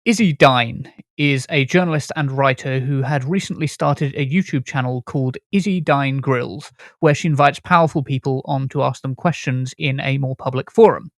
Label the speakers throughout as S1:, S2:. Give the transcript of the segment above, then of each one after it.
S1: Izzy Dine is a journalist and writer who had recently started a YouTube channel called Izzy Dine Grills, where she invites powerful people on to ask them questions in a more public forum.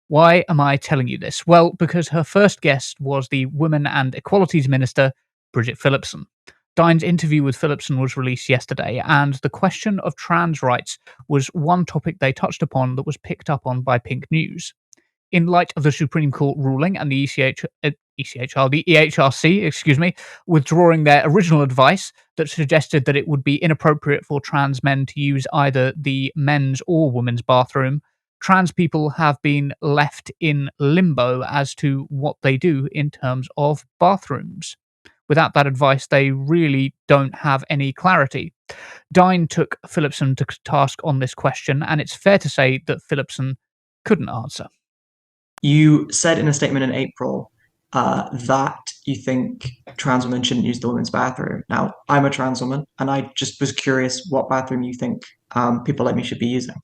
S1: Why am I telling you this? Well, because her first guest was the Women and Equalities Minister, Bridget Phillipson. Dine's interview with Phillipson was released yesterday, and the question of trans rights was one topic they touched upon that was picked up on by Pink News. In light of the Supreme Court ruling and the the EHRC, withdrawing their original advice that suggested that it would be inappropriate for trans men to use either the men's or women's bathroom, trans people have been left in limbo as to what they do in terms of bathrooms. Without that advice, they really don't have any clarity. Dine took Phillipson to task on this question, and it's fair to say that Phillipson couldn't answer.
S2: You said in a statement in April that you think trans women shouldn't use the women's bathroom. Now, I'm a trans woman, and I just was curious what bathroom you think people like me should be using.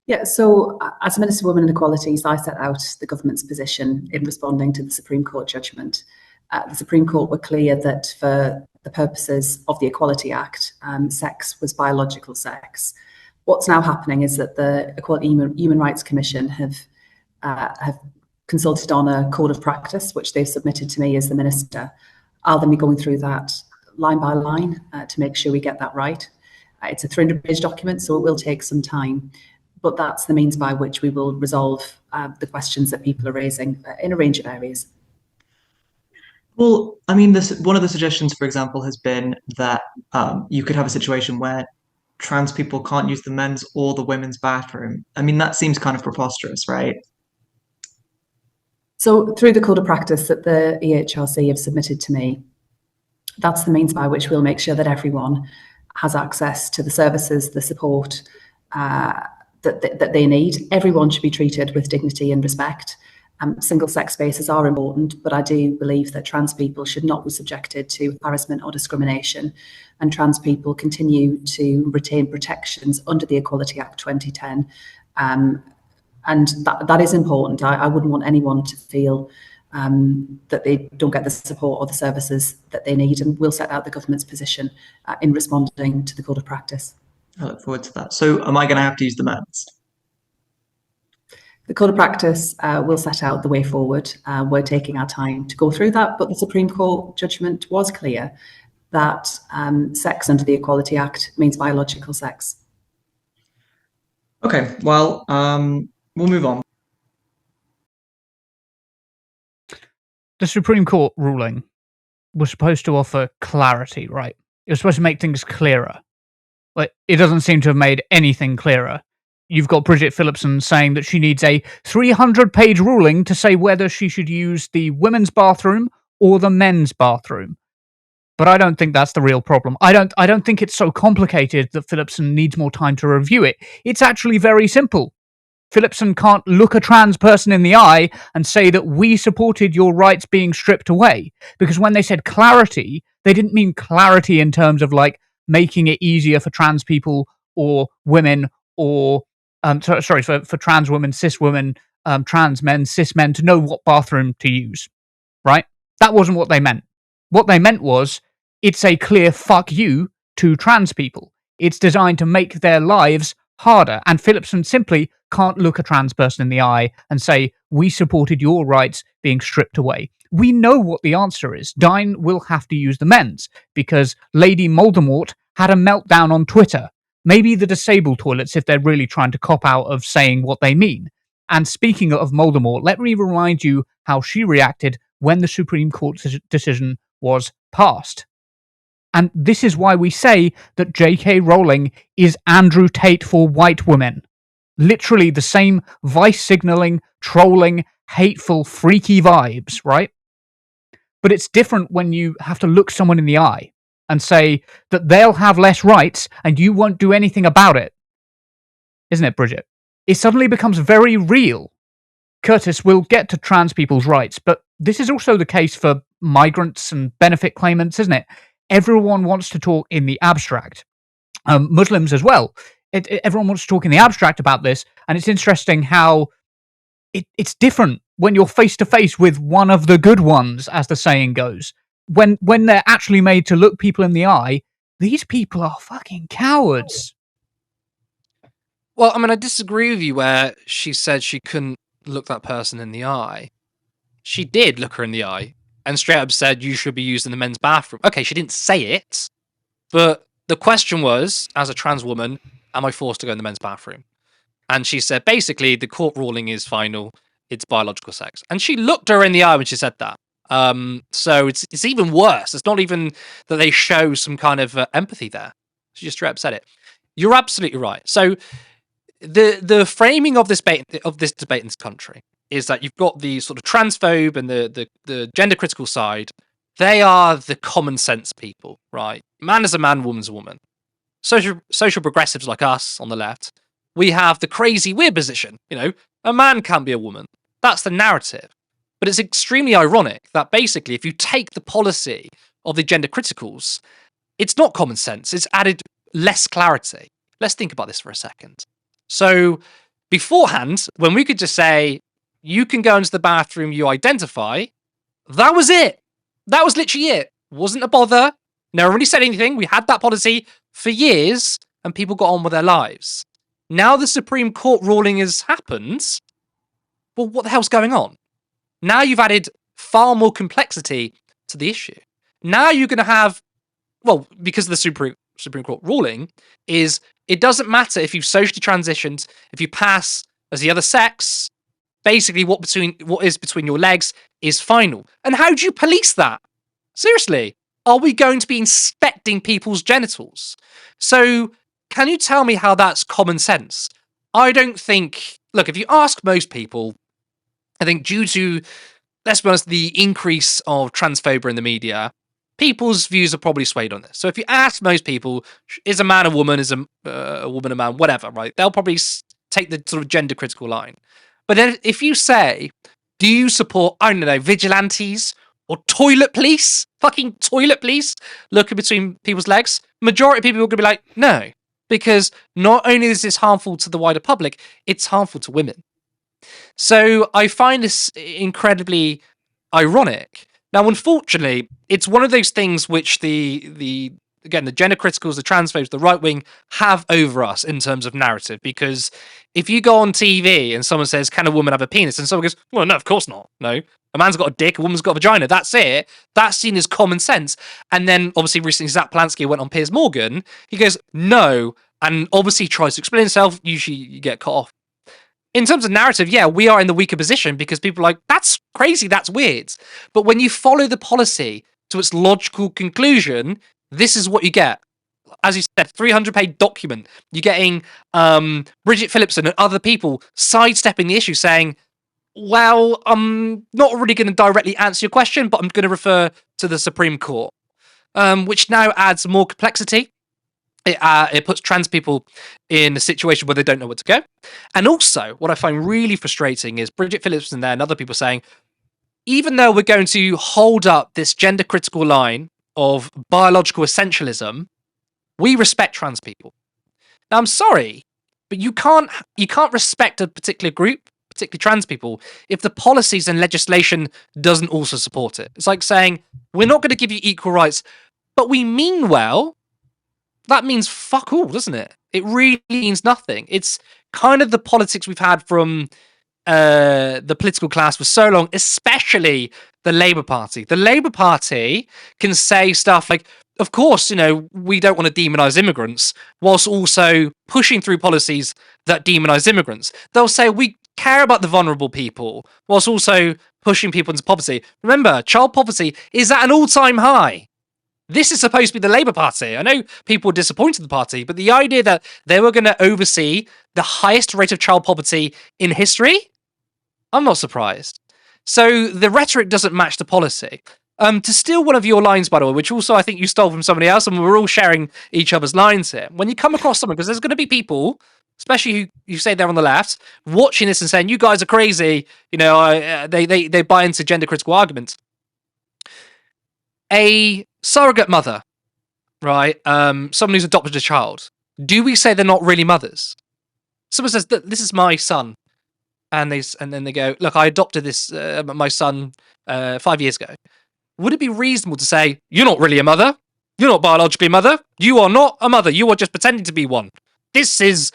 S3: Yeah, so as Minister for Women and Equalities, I set out the government's position in responding to the Supreme Court judgment. The Supreme Court were clear that for the purposes of the Equality Act, sex was biological sex. What's now happening is that the Equality Human Rights Commission have consulted on a code of practice, which they've submitted to me as the Minister. I'll then be going through that line by line to make sure we get that right. It's a 300-page document, so it will take some time, but that's the means by which we will resolve the questions that people are raising in a range of areas.
S2: Well, I mean, one of the suggestions, for example, has been that you could have a situation where trans people can't use the men's or the women's bathroom. I mean, that seems kind of preposterous, right?
S3: So through the code of practice that the EHRC have submitted to me, that's the means by which we'll make sure that everyone has access to the services, the support that they need. Everyone should be treated with dignity and respect. Single-sex spaces are important, but I do believe that trans people should not be subjected to harassment or discrimination, and trans people continue to retain protections under the Equality Act 2010. And that is important. I wouldn't want anyone to feel that they don't get the support or the services that they need, and we'll set out the government's position in responding to the code of practice.
S2: I look forward to that. So am I going to have to use the men's?
S3: The code of practice will set out the way forward. We're taking our time to go through that, but the Supreme Court judgment was clear that sex under the Equality Act means biological sex.
S2: Okay, well, we'll move on.
S1: The Supreme Court ruling was supposed to offer clarity, right? It was supposed to make things clearer. But it doesn't seem to have made anything clearer. You've got Bridget Phillipson saying that she needs a 300-page ruling to say whether she should use the women's bathroom or the men's bathroom. But I don't think that's the real problem. I don't think it's so complicated that Phillipson needs more time to review it. It's actually very simple. Phillipson can't look a trans person in the eye and say that we supported your rights being stripped away. Because when they said clarity, they didn't mean clarity in terms of like making it easier for trans people or women or for trans women, cis women, trans men, cis men to know what bathroom to use, right? That wasn't what they meant. What they meant was, it's a clear fuck you to trans people. It's designed to make their lives harder, and Phillipson simply can't look a trans person in the eye and say, we supported your rights being stripped away. We know what the answer is. Dine will have to use the men's, because Lady Voldemort had a meltdown on Twitter. Maybe the disabled toilets if they're really trying to cop out of saying what they mean. And speaking of Voldemort, let me remind you how she reacted when the Supreme Court decision was passed. And this is why we say that J.K. Rowling is Andrew Tate for white women. Literally the same vice signalling, trolling, hateful, freaky vibes, right? But it's different when you have to look someone in the eye and say that they'll have less rights and you won't do anything about it. Isn't it, Bridget? It suddenly becomes very real. Curtis, will get to trans people's rights, but this is also the case for migrants and benefit claimants, isn't it? Everyone wants to talk in the abstract. Muslims as well. Everyone wants to talk in the abstract about this, and it's interesting how it's different when you're face to face with one of the good ones, as the saying goes. When they're actually made to look people in the eye, these people are fucking cowards.
S4: Well, I mean, I disagree with you where she said she couldn't look that person in the eye. She did look her in the eye and straight up said you should be used in the men's bathroom. Okay, she didn't say it, but the question was, as a trans woman, am I forced to go in the men's bathroom? And she said, basically, the court ruling is final. It's biological sex. And she looked her in the eye when she said that. So it's even worse. It's not even that they show some kind of empathy there. She just straight up said it. You're absolutely right. So the framing of this debate in this country is that you've got the sort of transphobe and the gender critical side. They are the common sense people, right? Man is a man, woman's a woman. Social progressives like us on the left, we have the crazy weird position. A man can't be a woman. That's the narrative. But it's extremely ironic that basically if you take the policy of the gender criticals, it's not common sense. It's added less clarity. Let's think about this for a second. So beforehand, when we could just say, you can go into the bathroom you identify, that was it. That was literally it. Wasn't a bother. Never really said anything. We had that policy for years and people got on with their lives. Now the Supreme Court ruling has happened. Well, what the hell's going on? Now you've added far more complexity to the issue. Now you're going to have, well, because of the Supreme Court ruling, is it doesn't matter if you've socially transitioned, if you pass as the other sex, basically what is between your legs is final. And how do you police that? Seriously, are we going to be inspecting people's genitals? So can you tell me how that's common sense? I don't think, look, if you ask most people, I think due to, let's be honest, the increase of transphobia in the media, people's views are probably swayed on this. So if you ask most people, is a man a woman, is a woman a man, whatever, right? They'll probably take the sort of gender critical line. But then if you say, do you support, I don't know, vigilantes or toilet police, fucking toilet police looking between people's legs, majority of people are going to be like, no, because not only is this harmful to the wider public, it's harmful to women. So I find this incredibly ironic. Now, unfortunately, it's one of those things which the gender criticals, the transphobes, the right wing have over us in terms of narrative. Because if you go on TV and someone says, can a woman have a penis? And someone goes, well, no, of course not. No, a man's got a dick, a woman's got a vagina. That's it. That's seen as common sense. And then obviously recently Zach Polanski went on Piers Morgan. He goes, no. And obviously tries to explain himself. Usually you get cut off. In terms of narrative, yeah, we are in the weaker position because people are like, that's crazy, that's weird. But when you follow the policy to its logical conclusion, this is what you get. As you said, 300-page document. You're getting Bridget Phillipson and other people sidestepping the issue saying, well, I'm not really going to directly answer your question, but I'm going to refer to the Supreme Court, which now adds more complexity. It puts trans people in a situation where they don't know where to go. And also, what I find really frustrating is Bridget Phillipson there and other people saying, even though we're going to hold up this gender critical line of biological essentialism, we respect trans people. Now, I'm sorry, but you can't respect a particular group, particularly trans people, if the policies and legislation doesn't also support it. It's like saying, we're not going to give you equal rights, but we mean well. That means fuck all, doesn't it? It really means nothing. It's kind of the politics we've had from the political class for so long, especially the Labour Party. The Labour Party can say stuff like, of course, we don't want to demonise immigrants, whilst also pushing through policies that demonise immigrants. They'll say, we care about the vulnerable people, whilst also pushing people into poverty. Remember, child poverty is at an all-time high. This is supposed to be the Labour Party. I know people were disappointed in the party, but the idea that they were going to oversee the highest rate of child poverty in history, I'm not surprised. So the rhetoric doesn't match the policy. To steal one of your lines, by the way, which also I think you stole from somebody else, and we're all sharing each other's lines here. When you come across someone, because there's going to be people, especially who you say they're on the left, watching this and saying, you guys are crazy, they buy into gender critical arguments. A surrogate mother, right? Someone who's adopted a child. Do we say they're not really mothers? Someone says, this is my son. and then they go, look, I adopted this my son 5 years ago. Would it be reasonable to say, you're not really a mother? You're not biologically a mother. You are not a mother. You are just pretending to be one. This is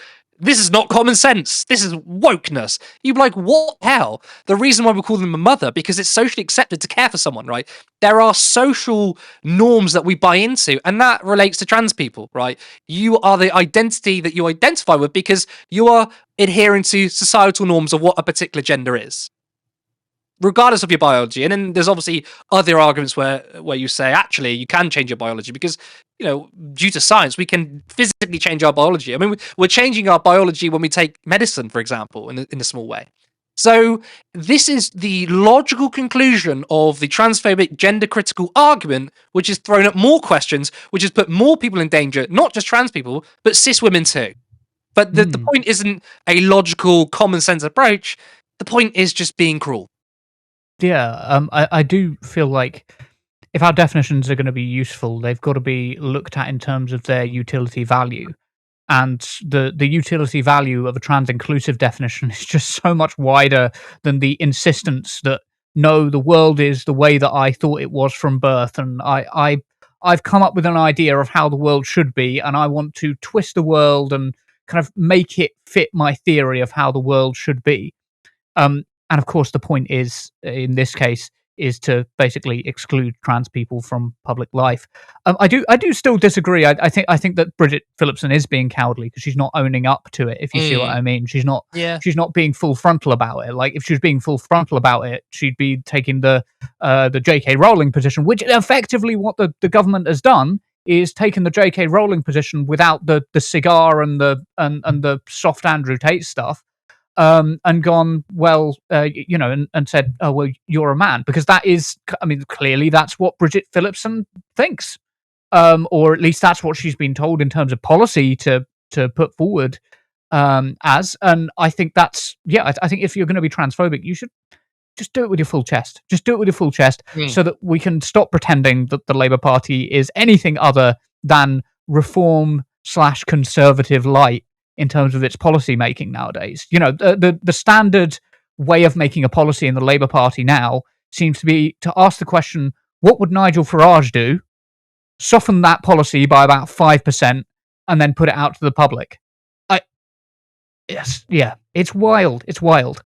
S4: not common sense. This is wokeness. You'd be like, what the hell? The reason why we call them a mother, because it's socially accepted to care for someone, right? There are social norms that we buy into, and that relates to trans people, right? You are the identity that you identify with because you are adhering to societal norms of what a particular gender is, regardless of your biology. And then there's obviously other arguments where you say, actually, you can change your biology because, due to science, we can physically change our biology. I mean, we're changing our biology when we take medicine, for example, in a small way. So this is the logical conclusion of the transphobic gender critical argument, which has thrown up more questions, which has put more people in danger, not just trans people, but cis women too. But the point isn't a logical, common sense approach. The point is just being cruel.
S1: Yeah, I do feel like if our definitions are going to be useful, they've got to be looked at in terms of their utility value. And the utility value of a trans-inclusive definition is just so much wider than the insistence that, no, the world is the way that I thought it was from birth, and I've come up with an idea of how the world should be, and I want to twist the world and kind of make it fit my theory of how the world should be. And of course, the point is, in this case, is to basically exclude trans people from public life. I do still disagree. I think that Bridget Phillipson is being cowardly because she's not owning up to it. If you see what I mean, she's not.
S4: Yeah.
S1: She's not being full frontal about it. Like if she was being full frontal about it, she'd be taking the J.K. Rowling position, which effectively what the government has done is taken the J.K. Rowling position without the cigar and the soft Andrew Tate stuff. And gone, well, and said, oh, well, you're a man. Because that is, I mean, clearly that's what Bridget Phillipson thinks. Or at least that's what she's been told in terms of policy to put forward as. And I think that's, I think if you're going to be transphobic, you should just do it with your full chest. Just do it with your full chest so that we can stop pretending that the Labour Party is anything other than reform/conservative light in terms of its policy making nowadays. The standard way of making a policy in the Labour Party now seems to be to ask the question, what would Nigel Farage do? Soften that policy by about 5% and then put it out to the public. It's wild. It's wild.